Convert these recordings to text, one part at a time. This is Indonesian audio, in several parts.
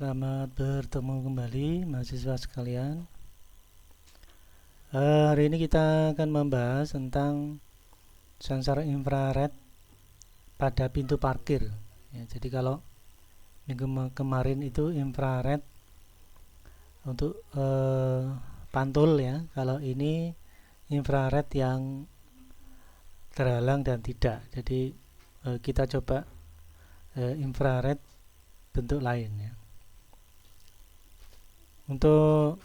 Selamat bertemu kembali mahasiswa sekalian. Hari ini kita akan membahas tentang sensor infrared pada pintu parkir. Ya, jadi kalau minggu kemarin itu infrared untuk pantul ya. Kalau ini infrared yang terhalang dan tidak. Jadi kita coba infrared bentuk lain ya. Untuk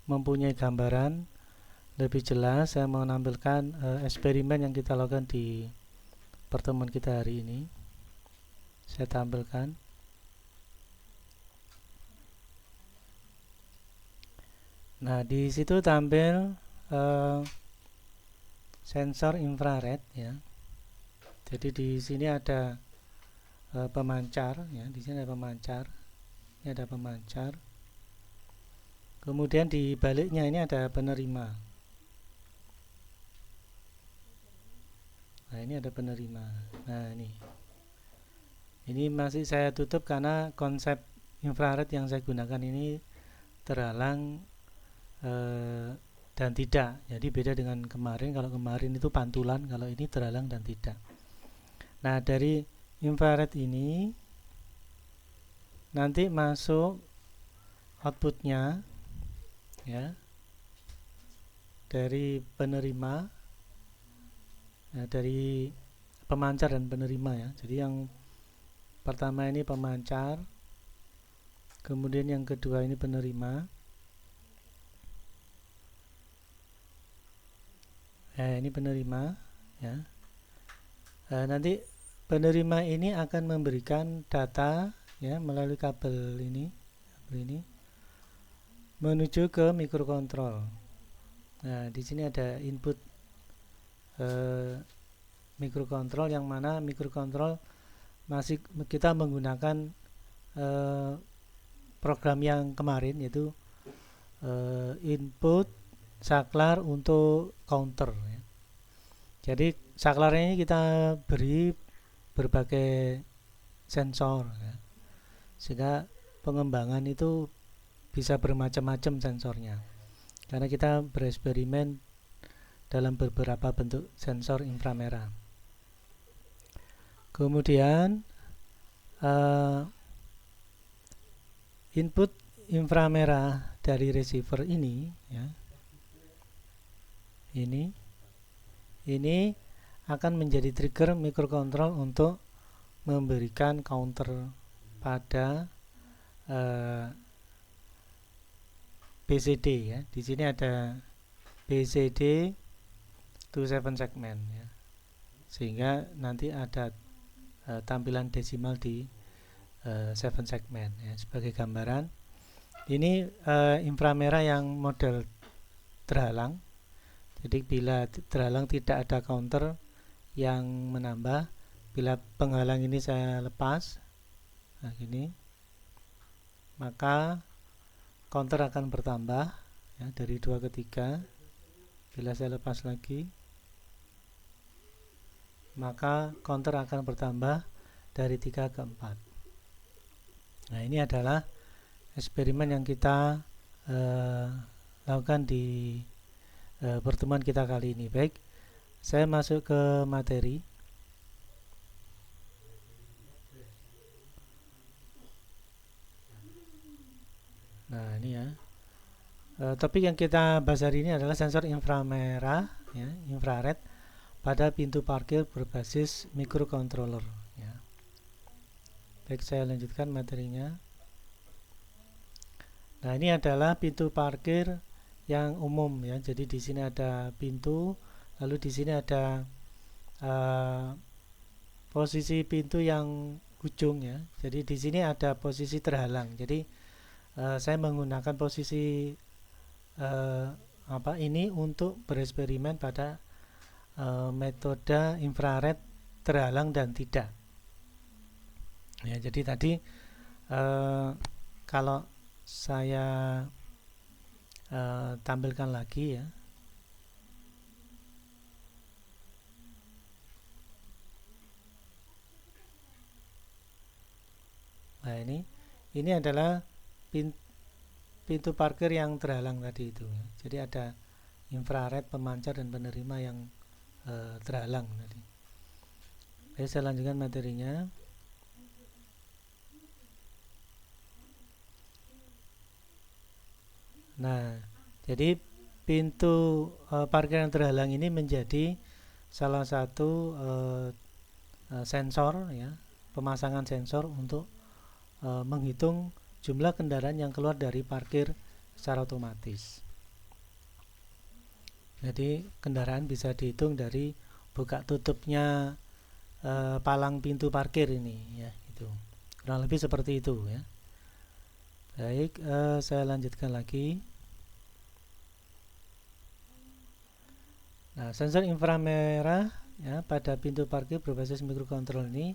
mempunyai gambaran lebih jelas, saya mau menampilkan eksperimen yang kita lakukan di pertemuan kita hari ini. Saya tampilkan. Nah, di situ tampil sensor infrared ya. Jadi di sini ada pemancar ya, di sini ada pemancar. Ini ada pemancar. Kemudian di baliknya ini ada penerima. Nah, ini ada penerima. Nah, ini masih saya tutup karena konsep infrared yang saya gunakan ini terhalang dan tidak. Jadi beda dengan kemarin. Kalau kemarin itu pantulan, kalau ini terhalang dan tidak. Nah, dari infrared ini nanti masuk outputnya ya dari penerima, dari pemancar dan penerima ya. Jadi yang pertama ini pemancar, kemudian yang kedua ini penerima. Ini penerima ya. Nanti penerima ini akan memberikan data ya melalui kabel ini menuju ke mikrokontrol. Nah, di sini ada input mikrokontrol, yang mana mikrokontrol masih kita menggunakan program yang kemarin, yaitu input saklar untuk counter ya. Jadi saklarnya ini kita beri berbagai sensor ya, sehingga pengembangan itu bisa bermacam-macam sensornya, karena kita bereksperimen dalam beberapa bentuk sensor inframerah. Kemudian input inframerah dari receiver ini ya, ini akan menjadi trigger mikrokontrol untuk memberikan counter pada BCD ya. Di sini ada BCD to 7 segment ya. Sehingga nanti ada tampilan desimal di 7 segment ya. Sebagai gambaran, ini inframerah yang model terhalang. Jadi bila terhalang tidak ada counter yang menambah. Bila penghalang ini saya lepas, nah gini, maka counter akan bertambah ya, dari 2 ke 3. Bila saya lepas lagi, maka counter akan bertambah dari 3 ke 4. Nah, ini adalah eksperimen yang kita lakukan di pertemuan kita kali ini. Baik, saya masuk ke materi. Nah, ini ya. Topik yang kita bahas hari ini adalah sensor inframerah ya, infrared pada pintu parkir berbasis microcontroller ya. Baik, saya lanjutkan materinya. Nah, ini adalah pintu parkir yang umum ya. Jadi di sini ada pintu, lalu di sini ada posisi pintu yang ujung ya. Jadi di sini ada posisi terhalang. Jadi saya menggunakan posisi ini untuk bereksperimen pada metode infrared terhalang dan tidak. Ya, jadi tadi kalau saya tampilkan lagi ya. ini adalah pintu parkir yang terhalang tadi itu ya. Jadi ada infrared, pemancar dan penerima yang terhalang tadi. Baik, saya lanjutkan materinya. Nah, jadi pintu parkir yang terhalang ini menjadi salah satu sensor ya, pemasangan sensor untuk menghitung jumlah kendaraan yang keluar dari parkir secara otomatis. Jadi kendaraan bisa dihitung dari buka tutupnya palang pintu parkir ini ya, itu kurang lebih seperti itu ya. Baik, saya lanjutkan lagi. Nah, sensor inframerah ya pada pintu parkir berbasis mikrokontrol ini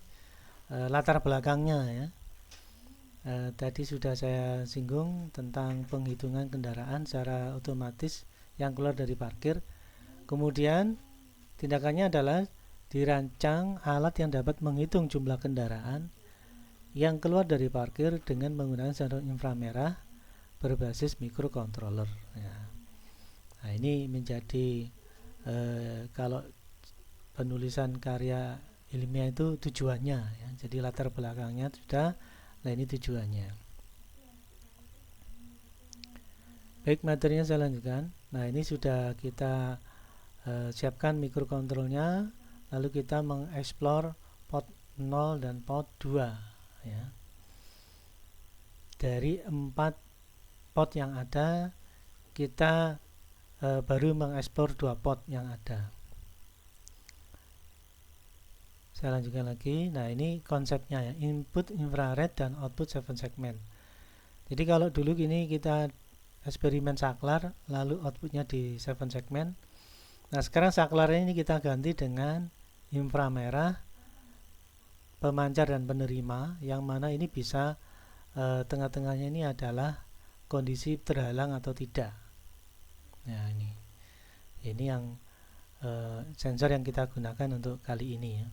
latar belakangnya ya. Tadi sudah saya singgung tentang penghitungan kendaraan secara otomatis yang keluar dari parkir. Kemudian tindakannya adalah dirancang alat yang dapat menghitung jumlah kendaraan yang keluar dari parkir dengan menggunakan sensor inframerah berbasis microcontroller ya. Nah, ini menjadi kalau penulisan karya ilmiah itu tujuannya ya. Jadi latar belakangnya sudah, nah ini tujuannya. Baik, materinya saya lanjutkan. Nah, ini sudah kita siapkan mikrokontrolnya, lalu kita mengeksplor port 0 dan port 2 ya. Dari 4 port yang ada, kita baru mengeksplor 2 port yang ada. Saya lanjutkan lagi. Nah, ini konsepnya ya, input infrared dan output 7 segment. Jadi kalau dulu gini kita eksperimen saklar, lalu outputnya di 7 segment. Nah, sekarang saklarnya ini kita ganti dengan inframerah, pemancar dan penerima, yang mana ini bisa tengah-tengahnya ini adalah kondisi terhalang atau tidak. Nah, ini yang sensor yang kita gunakan untuk kali ini ya.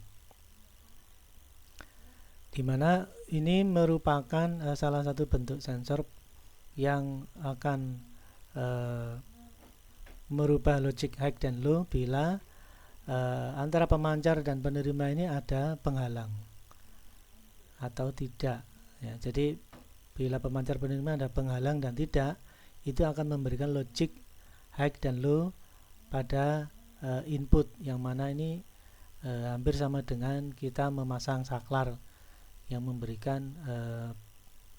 Dimana ini merupakan salah satu bentuk sensor yang akan merubah logic high dan low bila antara pemancar dan penerima ini ada penghalang atau tidak ya. Jadi bila pemancar penerima ada penghalang dan tidak, itu akan memberikan logic high dan low pada input, yang mana ini hampir sama dengan kita memasang saklar yang memberikan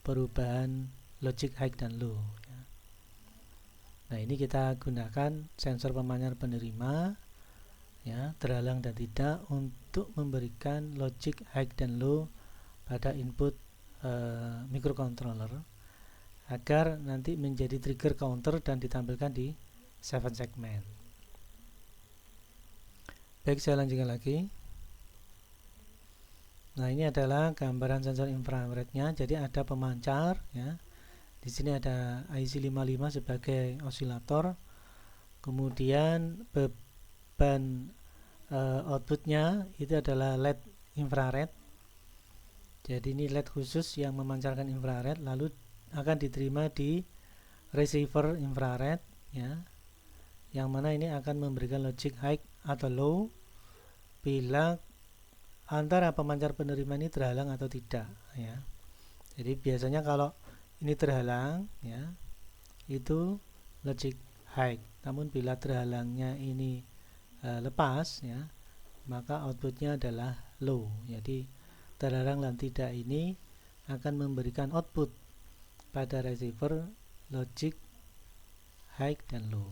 perubahan logic high dan low ya. Nah, ini kita gunakan sensor pemancar penerima ya, terhalang dan tidak, untuk memberikan logic high dan low pada input microcontroller agar nanti menjadi trigger counter dan ditampilkan di 7 segment. Baik, saya lanjutkan lagi. Nah, ini adalah gambaran sensor infrarednya. Jadi ada pemancar ya. Di sini ada IC55 sebagai osilator. Kemudian beban outputnya itu adalah LED infrared. Jadi ini LED khusus yang memancarkan infrared, lalu akan diterima di receiver infrared ya, yang mana ini akan memberikan logic high atau low bila antara pemancar penerima ini terhalang atau tidak ya. Jadi biasanya kalau ini terhalang ya, itu logic high. Namun bila terhalangnya ini lepas ya, maka outputnya adalah low. Jadi terhalang dan tidak ini akan memberikan output pada receiver logic high dan low.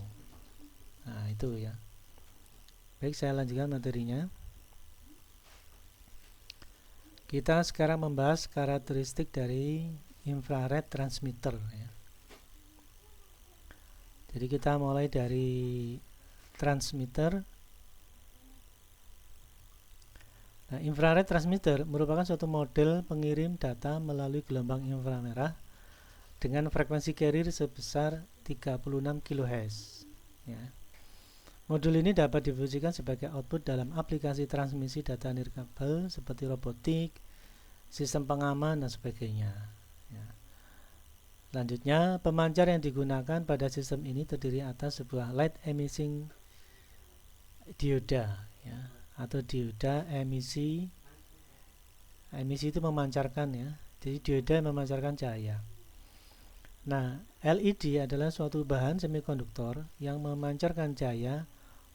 Nah, itu ya. Baik, saya lanjutkan materinya. Kita sekarang membahas karakteristik dari infrared transmitter ya. Jadi kita mulai dari transmitter. Nah, infrared transmitter merupakan suatu model pengirim data melalui gelombang inframerah dengan frekuensi carrier sebesar 36 kHz ya. Modul ini dapat difungsikan sebagai output dalam aplikasi transmisi data nirkabel seperti robotik, sistem pengaman dan sebagainya Selanjutnya, pemancar yang digunakan pada sistem ini terdiri atas sebuah light emitting dioda, ya, atau dioda emisi. Emisi itu memancarkan, ya. Jadi dioda yang memancarkan cahaya. Nah, LED adalah suatu bahan semikonduktor yang memancarkan cahaya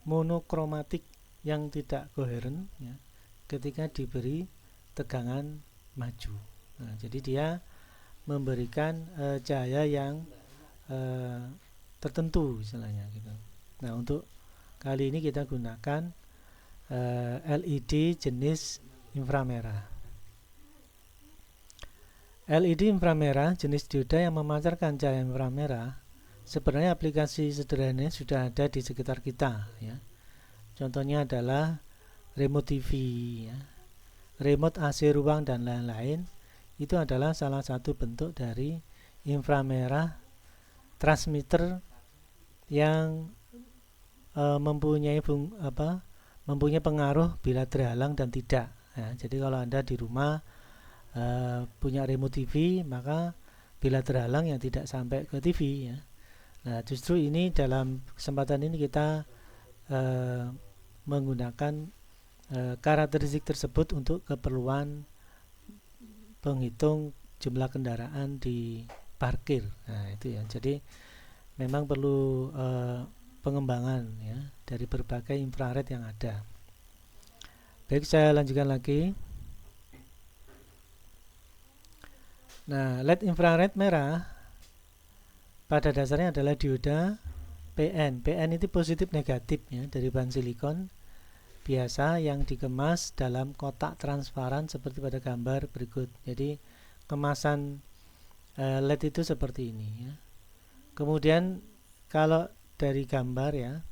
monokromatik yang tidak koheren, ya, ketika diberi tegangan maju. Nah, jadi dia memberikan cahaya yang tertentu istilahnya gitu. Nah, untuk kali ini kita gunakan LED jenis inframerah. LED inframerah jenis dioda yang memancarkan cahaya inframerah sebenarnya aplikasi sederhananya sudah ada di sekitar kita, ya. Contohnya adalah remote TV, ya, remote AC ruang dan lain-lain. Itu adalah salah satu bentuk dari inframerah transmitter yang mempunyai pengaruh bila terhalang dan tidak, ya. Jadi kalau Anda di rumah punya remote TV, maka bila terhalang yang tidak sampai ke TV, ya. Nah, justru ini dalam kesempatan ini kita menggunakan karakteristik tersebut untuk keperluan penghitung jumlah kendaraan di parkir. Nah, itu ya. Jadi memang perlu pengembangan, ya, dari berbagai infrared yang ada. Baik, saya lanjutkan lagi. Nah, LED infrared merah pada dasarnya adalah dioda PN. PN itu positif negatif, ya, dari bahan silikon biasa yang dikemas dalam kotak transparan seperti pada gambar berikut. Jadi kemasan LED itu seperti ini, ya. Kemudian kalau dari gambar, ya,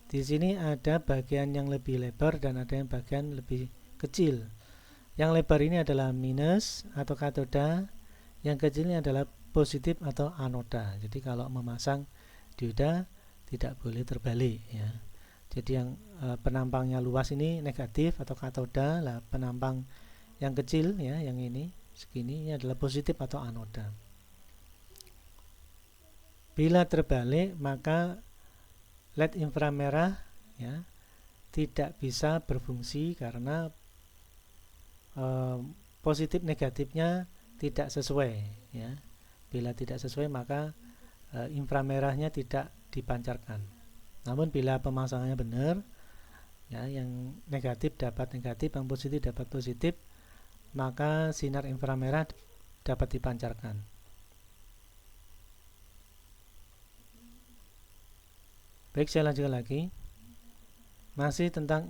di sini ada bagian yang lebih lebar dan ada yang bagian lebih kecil. Yang lebar ini adalah minus atau katoda, yang kecil ini adalah positif atau anoda. Jadi kalau memasang dioda tidak boleh terbalik, ya. Jadi yang penampangnya luas ini negatif atau katoda, lah penampang yang kecil, ya, yang ini segini, ini adalah positif atau anoda. Bila terbalik maka LED inframerah, ya, tidak bisa berfungsi karena positif negatifnya tidak sesuai, ya. Bila tidak sesuai maka inframerahnya tidak dipancarkan. Namun bila pemasangannya benar, ya, yang negatif dapat negatif, yang positif dapat positif, maka sinar inframerah dapat dipancarkan. Baik, saya lanjutkan lagi. Masih tentang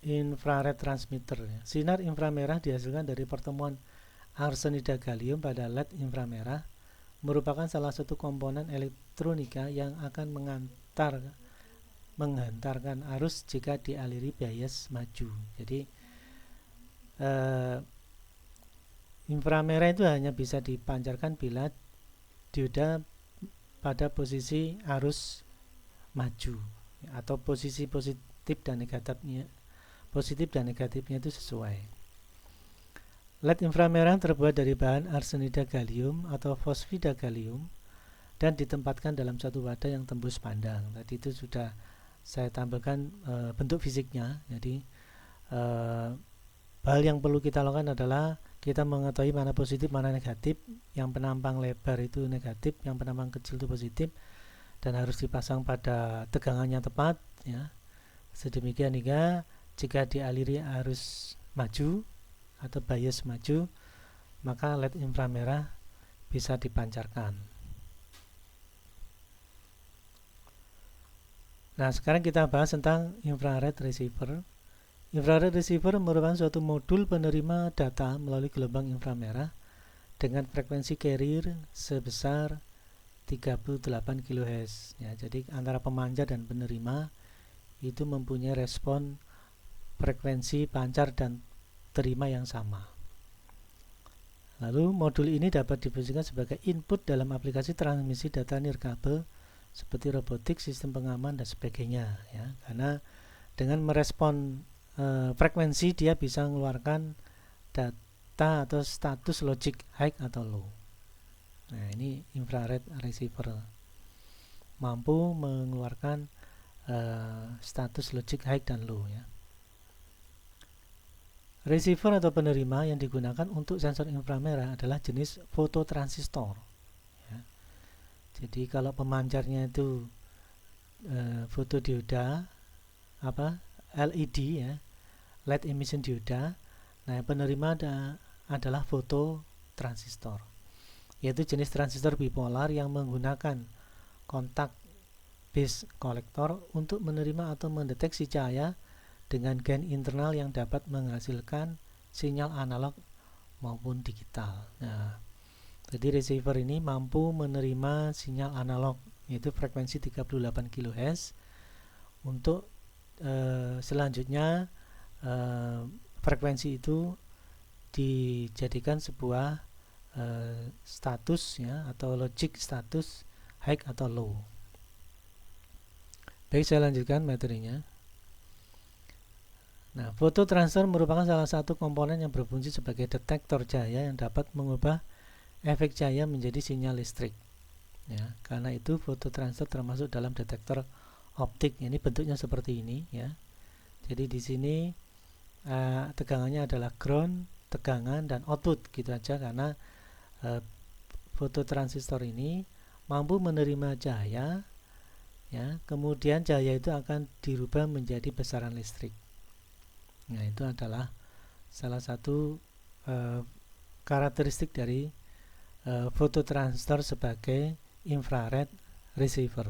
infrared transmitter, ya. Sinar inframerah dihasilkan dari pertemuan arsenida gallium pada LED inframerah, merupakan salah satu komponen elektronika yang akan menghantarkan arus jika dialiri bias maju. Jadi inframerah itu hanya bisa dipancarkan bila dioda pada posisi arus maju, atau posisi positif dan negatifnya itu sesuai. LED inframerah terbuat dari bahan arsenida gallium atau fosfida gallium dan ditempatkan dalam satu wadah yang tembus pandang. Tadi itu sudah saya tambahkan bentuk fisiknya. Jadi hal yang perlu kita lakukan adalah kita mengetahui mana positif, mana negatif. Yang penampang lebar itu negatif, yang penampang kecil itu positif, dan harus dipasang pada tegangannya tepat, ya. Sedemikian hingga jika dialiri arus maju atau bias maju, maka LED inframerah bisa dipancarkan. Nah, sekarang kita bahas tentang infrared receiver. Infrared receiver merupakan suatu modul penerima data melalui gelombang inframerah dengan frekuensi carrier sebesar 38 kHz, ya. Jadi antara pemancar dan penerima itu mempunyai respon frekuensi pancar dan terima yang sama. Lalu modul ini dapat difungsikan sebagai input dalam aplikasi transmisi data nirkabel seperti robotik, sistem pengaman dan sebagainya, ya. Karena dengan merespon frekuensi dia bisa mengeluarkan data atau status logic high atau low. Nah, ini infrared receiver, mampu mengeluarkan status logic high dan low ya. Receiver atau penerima yang digunakan untuk sensor inframerah adalah jenis fototransistor ya. Jadi kalau pemancarnya itu fotodioda LED ya, LED emission dioda. Nah, yang penerima adalah fototransistor, yaitu jenis transistor bipolar yang menggunakan kontak base kolektor untuk menerima atau mendeteksi cahaya dengan gain internal yang dapat menghasilkan sinyal analog maupun digital. Nah, jadi receiver ini mampu menerima sinyal analog, yaitu frekuensi 38 kHz. Untuk selanjutnya frekuensi itu dijadikan sebuah status ya, atau logic status high atau low. Baik, saya lanjutkan materinya. Nah, fototransistor merupakan salah satu komponen yang berfungsi sebagai detektor cahaya yang dapat mengubah efek cahaya menjadi sinyal listrik. Ya, karena itu fototransistor termasuk dalam detektor optik. Ini bentuknya seperti ini ya. Jadi di sini tegangannya adalah ground, tegangan dan output gitu aja, karena fototransistor ini mampu menerima cahaya ya, kemudian cahaya itu akan dirubah menjadi besaran listrik. Nah, itu adalah salah satu karakteristik dari fototransistor sebagai infrared receiver.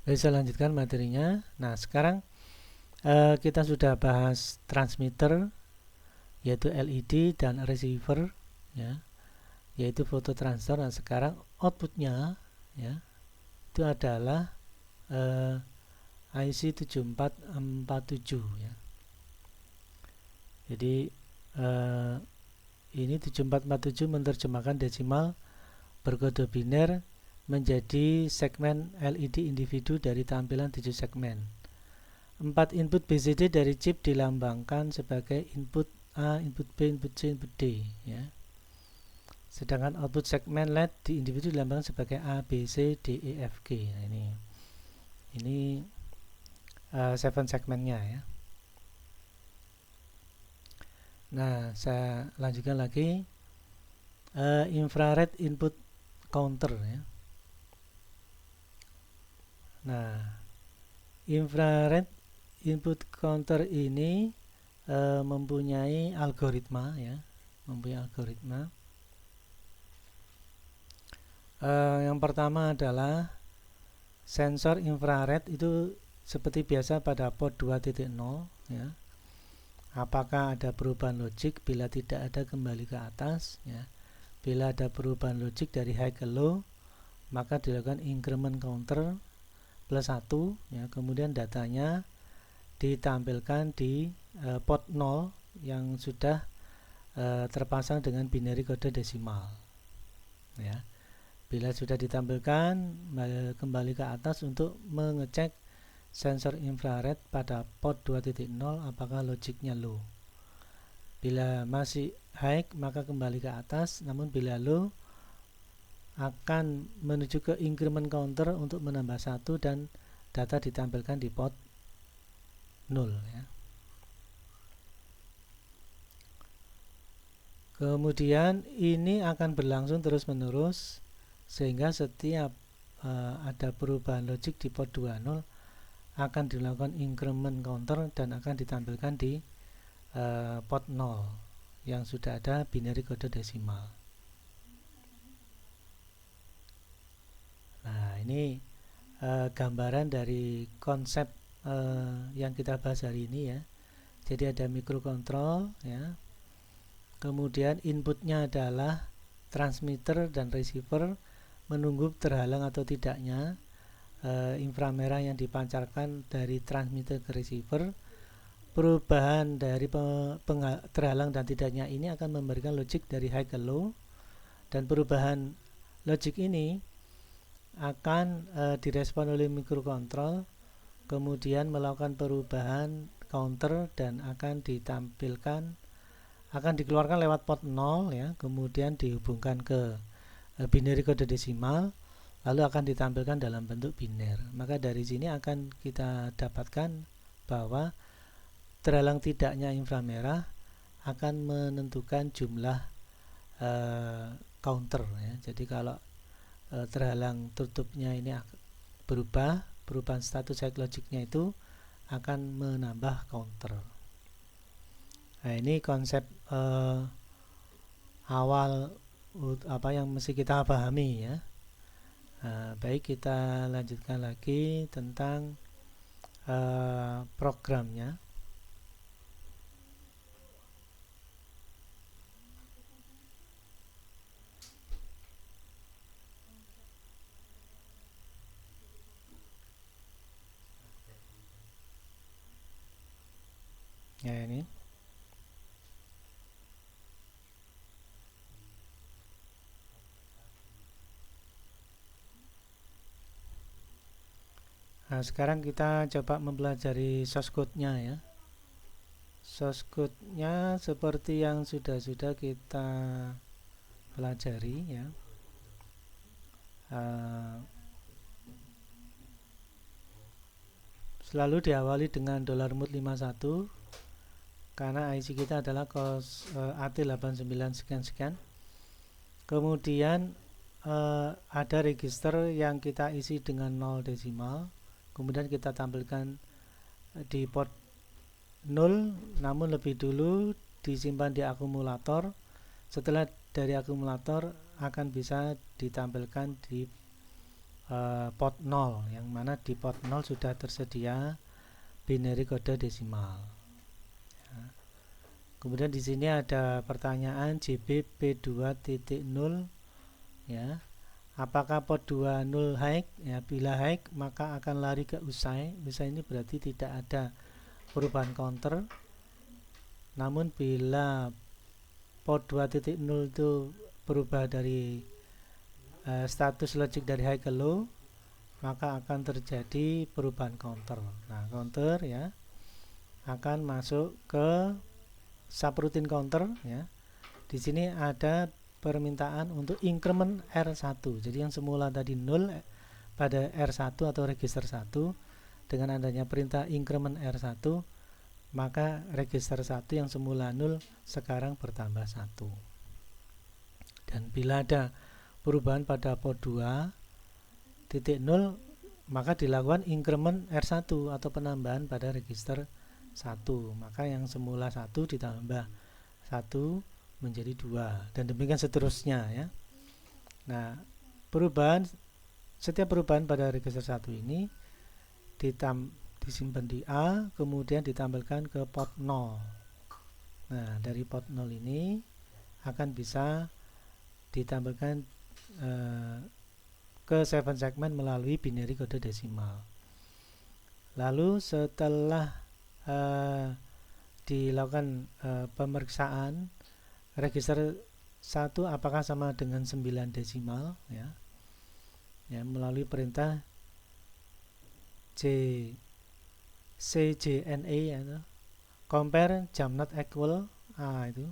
Baik, saya lanjutkan materinya. Nah, sekarang kita sudah bahas transmitter, yaitu LED, dan receiver ya, yaitu fototransistor. Nah, sekarang outputnya ya, itu adalah IC 7447 ya. Jadi ini 7447 menerjemahkan desimal berkode biner menjadi segmen LED individu dari tampilan 7 segmen. 4 input BCD dari chip dilambangkan sebagai input A, input B, input C, input D ya. Sedangkan output segmen LED di individu dilambangkan sebagai A, B, C, D, E, F, G. Nah, ini 7 segmennya ya. Nah, saya lanjutkan lagi. Infrared input counter ya. Nah, infrared input counter ini mempunyai algoritma ya, yang pertama adalah sensor infrared itu seperti biasa pada port 2.0 ya. Apakah ada perubahan logik? Bila tidak ada, kembali ke atas ya. Bila ada perubahan logik dari high ke low, maka dilakukan increment counter plus 1 ya. Kemudian datanya ditampilkan di port 0 yang sudah terpasang dengan binary kode desimal ya. Bila sudah ditampilkan, kembali ke atas untuk mengecek sensor infrared pada port 2.0 apakah logiknya low. Bila masih high, maka kembali ke atas, namun bila low akan menuju ke increment counter untuk menambah 1 dan data ditampilkan di port 0 ya. Kemudian ini akan berlangsung terus-menerus sehingga setiap ada perubahan logik di port 2.0 akan dilakukan increment counter dan akan ditampilkan di port 0 yang sudah ada binary kode desimal. Nah, ini gambaran dari konsep yang kita bahas hari ini ya. Jadi ada microcontrol ya. Kemudian inputnya adalah transmitter dan receiver, menunggu terhalang atau tidaknya inframerah yang dipancarkan dari transmitter ke receiver. Perubahan dari terhalang dan tidaknya ini akan memberikan logik dari high ke low, dan perubahan logik ini akan direspon oleh microcontrol, kemudian melakukan perubahan counter dan akan ditampilkan akan dikeluarkan lewat port 0 ya, kemudian dihubungkan ke binary kode desimal, lalu akan ditampilkan dalam bentuk biner. Maka dari sini akan kita dapatkan bahwa terhalang tidaknya inframerah akan menentukan jumlah counter ya. Jadi kalau terhalang tutupnya ini berubah, perubahan status site logicnya itu akan menambah counter. Nah, ini konsep awal apa yang mesti kita pahami ya. Baik, kita lanjutkan lagi tentang programnya. Ya, ini. Nah, sekarang kita coba mempelajari source code-nya ya. Source code-nya seperti yang sudah kita pelajari ya. Selalu diawali dengan $mut51 karena IC kita adalah AT89 sekian-sekian. Kemudian ada register yang kita isi dengan 0 desimal, kemudian kita tampilkan di port 0, namun lebih dulu disimpan di akumulator. Setelah dari akumulator akan bisa ditampilkan di port 0, yang mana di port 0 sudah tersedia binary kode desimal. Kemudian di sini ada pertanyaan JB P2.0 ya. Apakah port 20 high? Ya, bila high maka akan lari ke usai. Usai ini berarti tidak ada perubahan counter. Namun bila port 2.0 itu berubah dari status logic dari high ke low, maka akan terjadi perubahan counter. Nah, counter ya akan masuk ke subroutine counter ya. Di sini ada permintaan untuk increment R1. Jadi yang semula tadi 0 pada R1 atau register 1, dengan adanya perintah increment R1, maka register 1 yang semula 0 sekarang bertambah 1. Dan bila ada perubahan pada port 2.0, maka dilakukan increment R1 atau penambahan pada register 1. Maka yang semula 1 ditambah 1 menjadi 2 dan demikian seterusnya ya. Nah, setiap perubahan pada register 1 ini disimpan di A, kemudian ditampilkan ke port 0. Nah, dari port 0 ini akan bisa ditampilkan ke 7 segmen melalui binary kode desimal. Lalu setelah dilakukan pemeriksaan register 1 apakah sama dengan 9 desimal ya, melalui perintah CJNA ya, compare jump not equal, itu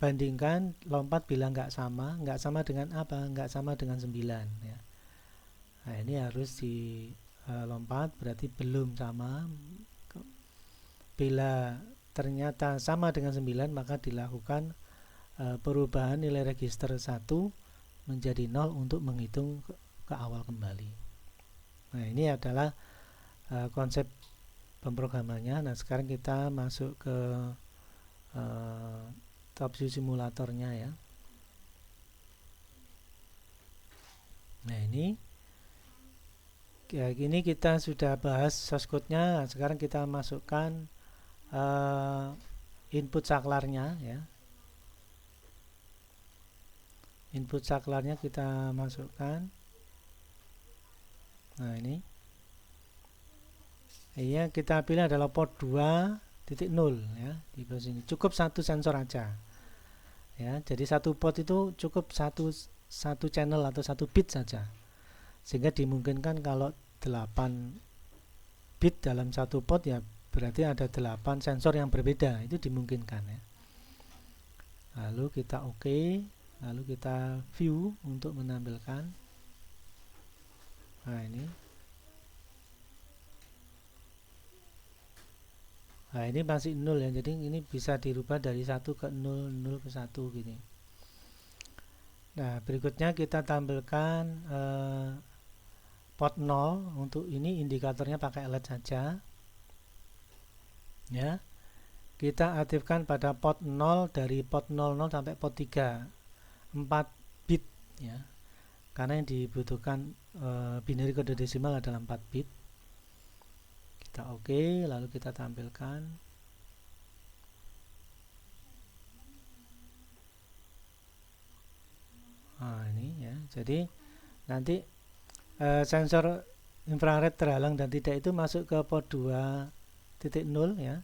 bandingkan lompat bila nggak sama dengan apa, nggak sama dengan 9 ya. Nah, ini harus dilompat berarti belum sama. Bila ternyata sama dengan 9 maka dilakukan perubahan nilai register 1 menjadi 0 untuk menghitung ke awal kembali. Nah, ini adalah konsep pemrogramannya. Nah, sekarang kita masuk ke TopView simulatornya ya. Nah, ini kita sudah bahas source code-nya. Nah, sekarang kita masukkan input saklarnya ya. Input saklarnya kita masukkan. Nah, ini ya, kita pilih adalah port 2.0 ya. Di sini cukup satu sensor aja ya. Jadi satu port itu cukup satu channel atau satu bit saja, sehingga dimungkinkan kalau 8 bit dalam satu port ya berarti ada 8 sensor yang berbeda, itu dimungkinkan ya. lalu kita OK, lalu kita view untuk menampilkan. Nah ini, nah ini masih 0 ya, jadi ini bisa dirubah dari 1 ke 0, 0 ke 1 gini. Nah berikutnya kita tampilkan port 0. Untuk ini indikatornya pakai LED saja ya. Kita aktifkan pada port 0, dari port 00 sampai port 3, 4 bit ya, karena yang dibutuhkan binary kode desimal adalah 4 bit. Kita OK, lalu kita tampilkan. Nah ini ya, jadi nanti sensor infrared terhalang dan tidak itu masuk ke port 2.0 ya.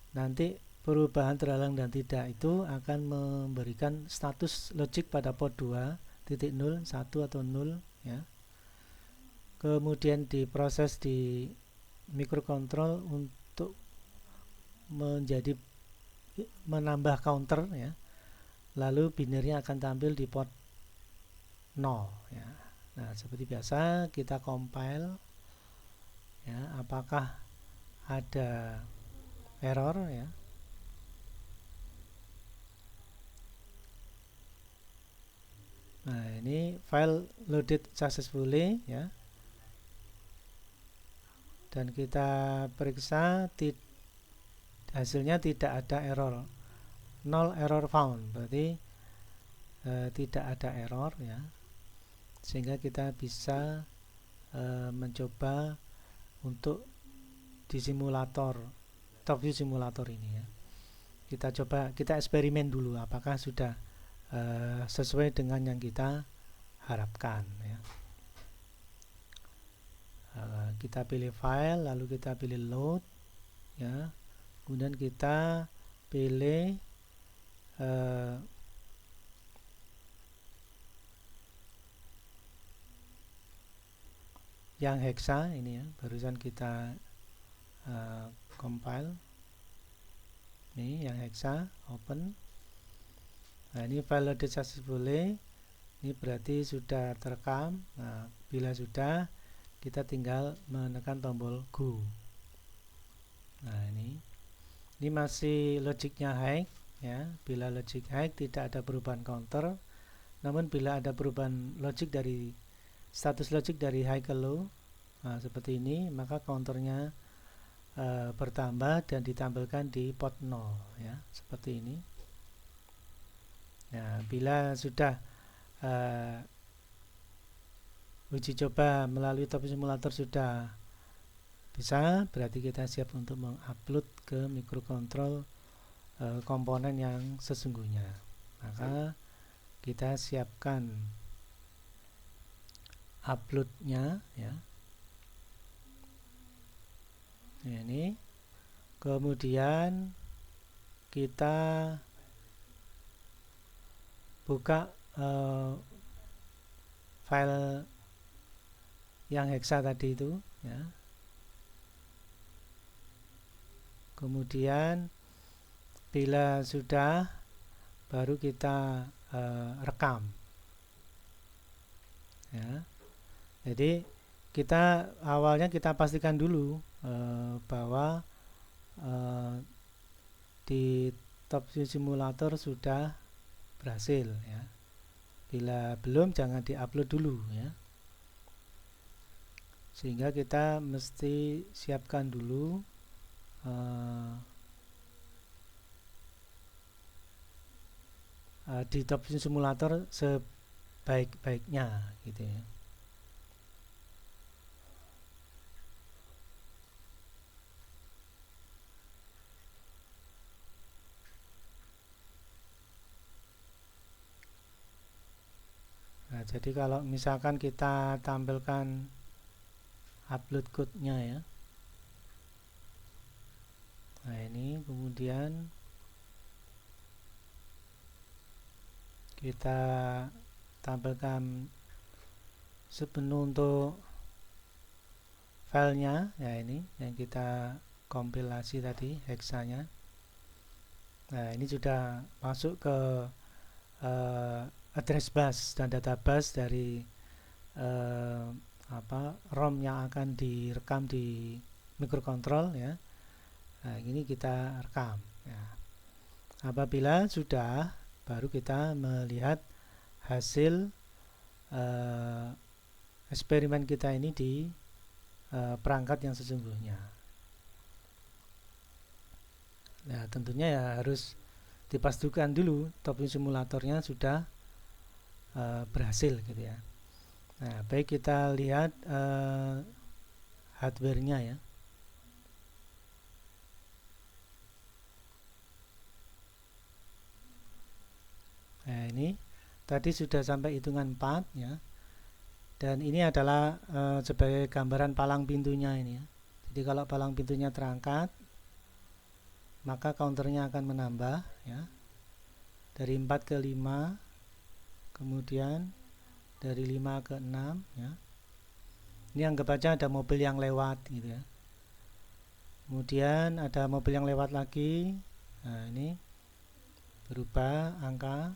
Nanti perubahan terhalang dan tidak itu akan memberikan status logik pada port 2.0, 1 atau 0 ya. Kemudian diproses di microcontrol untuk menambah counter ya. Lalu binary akan tampil di port 0 ya. Nah, seperti biasa kita compile ya, apakah ada error ya. Nah, ini file loaded successfully ya. Dan kita periksa hasilnya tidak ada error. No error found, berarti tidak ada error ya. Sehingga kita bisa mencoba untuk di simulator, top view simulator ini ya. Kita eksperimen dulu apakah sudah sesuai dengan yang kita harapkan ya. Kita pilih file, lalu kita pilih load ya. Kemudian kita pilih yang hexa ini ya, barusan kita compile. Ini yang hexa, open. Nah ini file loaded successfully, ini berarti sudah terekam. Nah bila sudah, kita tinggal menekan tombol go. Nah ini masih logiknya high ya. Bila logic high tidak ada perubahan counter, namun bila ada perubahan logik dari status logik dari high ke low, nah seperti ini, maka counternya bertambah dan ditampilkan di port 0 ya, seperti ini. Nah bila sudah uji coba melalui top simulator sudah bisa, berarti kita siap untuk mengupload ke microcontrol komponen yang sesungguhnya. Maka kita siapkan uploadnya ya. Ini kemudian kita buka file yang hexa tadi itu ya. Kemudian bila sudah, baru kita rekam ya. Jadi kita awalnya kita pastikan dulu bahwa di top view simulator sudah berhasil ya. Bila belum, jangan diupload dulu ya. Sehingga kita mesti siapkan dulu di top view simulator sebaik-baiknya gitu ya. Nah, jadi kalau misalkan kita tampilkan upload code-nya ya. Nah, ini kemudian kita tampilkan sepenuh untuk filenya ya, ini yang kita kompilasi tadi hexanya. Nah, ini sudah masuk ke address bus dan database dari eh, ROM yang akan direkam di microcontrol ya. Nah, ini kita rekam ya. Apabila sudah, baru kita melihat hasil eksperimen kita ini di perangkat yang sesungguhnya. Nah, tentunya ya harus dipastikan dulu topping simulatornya sudah berhasil gitu ya. Nah, baik kita lihat hardware-nya ya. Nah, ini tadi sudah sampai hitungan 4 ya. Dan ini adalah sebagai gambaran palang pintunya ini ya. Jadi kalau palang pintunya terangkat, maka counternya akan menambah ya. Dari 4 ke 5, kemudian dari 5 ke 6 ya. Ini anggap aja ada mobil yang lewat gitu ya. Kemudian ada mobil yang lewat lagi. Nah, ini berubah angka.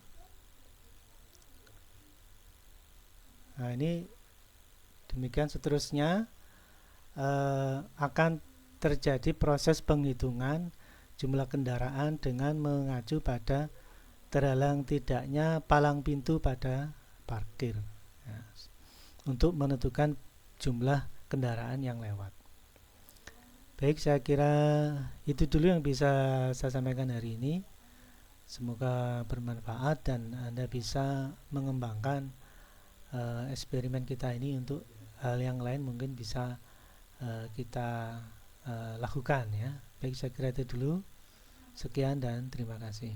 Nah, ini demikian seterusnya akan terjadi proses penghitungan jumlah kendaraan dengan mengacu pada terhalang tidaknya palang pintu pada parkir ya, untuk menentukan jumlah kendaraan yang lewat. Baik, saya kira itu dulu yang bisa saya sampaikan hari ini. Semoga bermanfaat dan Anda bisa mengembangkan eksperimen kita ini untuk hal yang lain mungkin bisa kita lakukan ya. Baik, saya kira itu dulu. Sekian dan terima kasih.